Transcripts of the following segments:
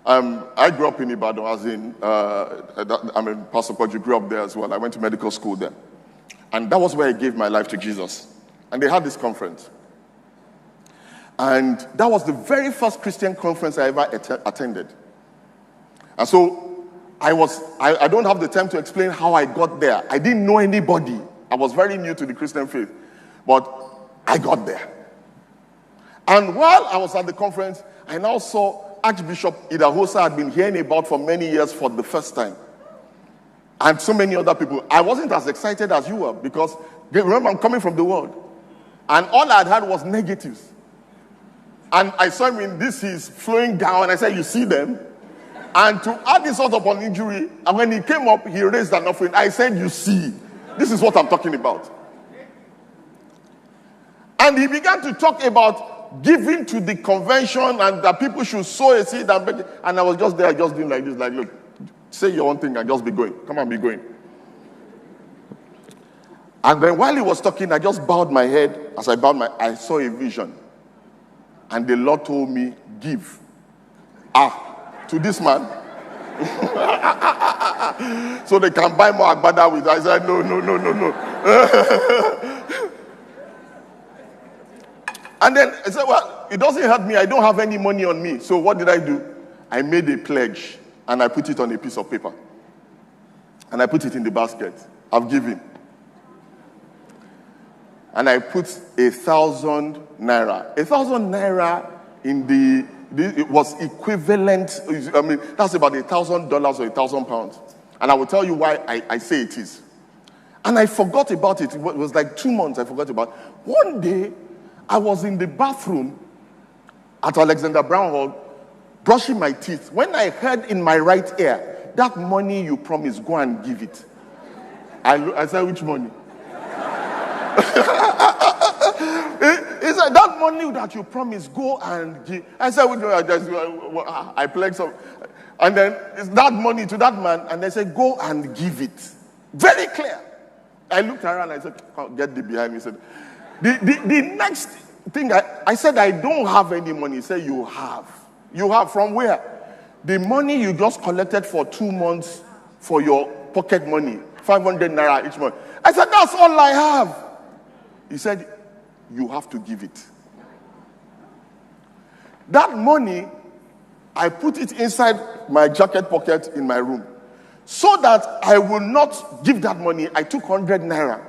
I grew up in Ibadan, as in, Pastor Koju grew up there as well. I went to medical school there. And that was where I gave my life to Jesus. And they had this conference. And that was the very first Christian conference I ever attended. And so I don't have the time to explain how I got there. I didn't know anybody. I was very new to the Christian faith. But I got there. And while I was at the conference, I now saw Archbishop Idahosa had been hearing about for many years for the first time. And so many other people. I wasn't as excited as you were because, remember, I'm coming from the world. And all I had heard was negatives. And I saw him in this, he's flowing down, and I said, you see them? And to add insult upon injury, and when he came up, he raised an offering. I said, you see, this is what I'm talking about. And he began to talk about giving to the convention and that people should sow a seed. And I was just there, just doing like this, like, look, say your own thing and just be going. Come on, be going. And then while he was talking, I just bowed my head. As I saw a vision. And the Lord told me, give. To this man. So they can buy more agbada with. I said, no. And then I said, well, it doesn't hurt me. I don't have any money on me. So what did I do? I made a pledge and I put it on a piece of paper. And I put it in the basket. I've given. And I put 1,000 naira. 1,000 naira it was equivalent, that's about $1,000 or £1,000. And I will tell you why I say it is. And I forgot about it. It was like 2 months I forgot about it. One day, I was in the bathroom at Alexander Brown Hall, brushing my teeth. When I heard in my right ear, that money you promised, go and give it. I said, which money? He said, that money that you promised, go and give. I said, I pledged some. And then it's that money to that man, and they said, go and give it. Very clear. I looked around and I said, get the behind me. He said, the next thing, I said, I don't have any money. He said, you have. You have from where? The money you just collected for 2 months for your pocket money, 500 naira each month. I said, that's all I have. He said, you have to give it. That money, I put it inside my jacket pocket in my room. So that I will not give that money, I took 100 naira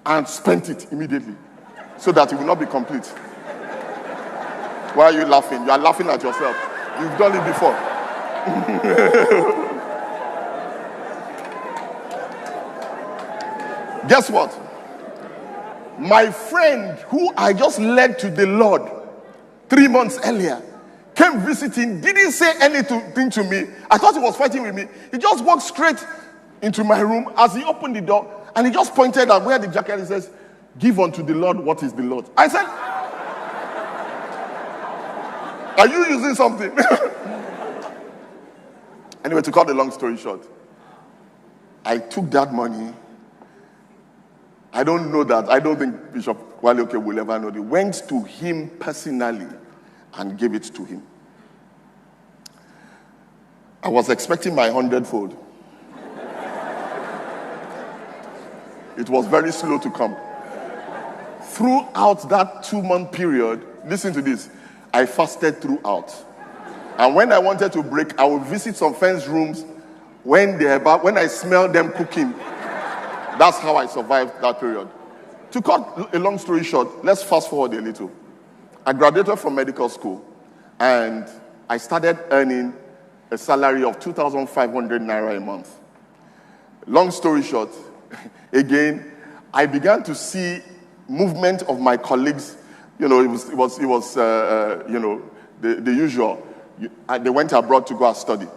and spent it immediately. So that it will not be complete. Why are you laughing? You are laughing at yourself. You've done it before. Guess what? My friend who I just led to the Lord 3 months earlier came visiting, didn't say anything to me. I thought he was fighting with me. He just walked straight into my room. As he opened the door, and he just pointed at where the jacket, he says, give unto the Lord what is the Lord. I said, are you using something? Anyway, to cut the long story short, I took that money. I don't know that. I don't think Bishop Waleoke will ever know. They went to him personally and gave it to him. I was expecting my 100-fold. It was very slow to come. Throughout that 2-month period, listen to this, I fasted throughout. And when I wanted to break, I would visit some friends' rooms when I smelled them cooking. That's how I survived that period. To cut a long story short, let's fast forward a little. I graduated from medical school and I started earning a salary of 2,500 naira a month. Long story short, again, I began to see movement of my colleagues. You know, it was the usual. They went abroad to go and study.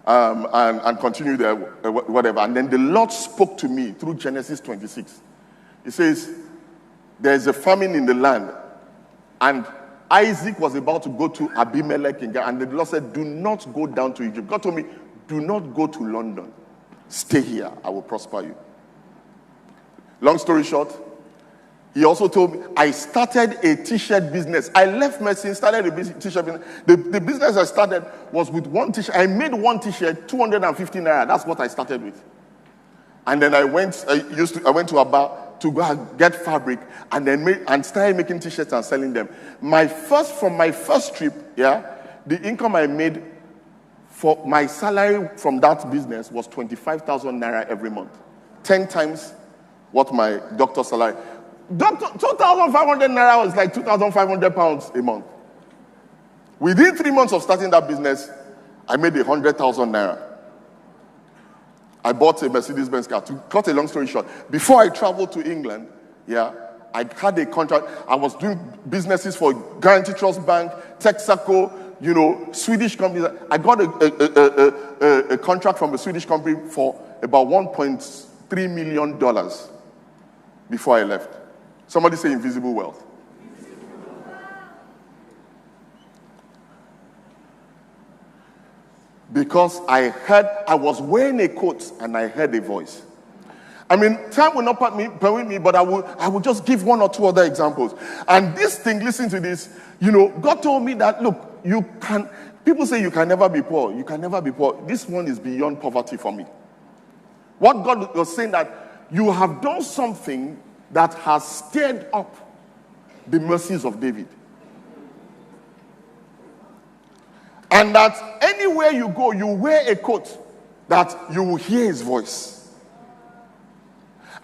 And continue there, whatever. And then the Lord spoke to me through Genesis 26. He says, there's a famine in the land. And Isaac was about to go to Abimelech. And the Lord said, do not go down to Egypt. God told me, do not go to London. Stay here. I will prosper you. Long story short, He also told me, I started a t-shirt business. I left medicine, started a t-shirt business. The business I started was with one t-shirt. I made one t-shirt, 250 naira. That's what I started with. And then I went to Aba to go and get fabric, and then started making t-shirts and selling them. From my first trip, the income I made for my salary from that business was 25,000 naira every month. 10 times what my doctor's salary. 2,500 naira was like 2,500 pounds a month. Within 3 months of starting that business, I made 100,000 naira. I bought a Mercedes-Benz car. To cut a long story short, before I traveled to England, I had a contract. I was doing businesses for Guarantee Trust Bank, Texaco, Swedish companies. I got a contract from a Swedish company for about $1.3 million before I left. Somebody say invisible wealth. Because I was wearing a coat and I heard a voice. I mean, time will not permit me, but I will just give one or two other examples. And this thing, listen to this, God told me that, look, people say you can never be poor. You can never be poor. This one is beyond poverty for me. What God was saying that you have done something that has stirred up the mercies of David. And that anywhere you go, you wear a coat that you will hear his voice.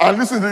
And listen to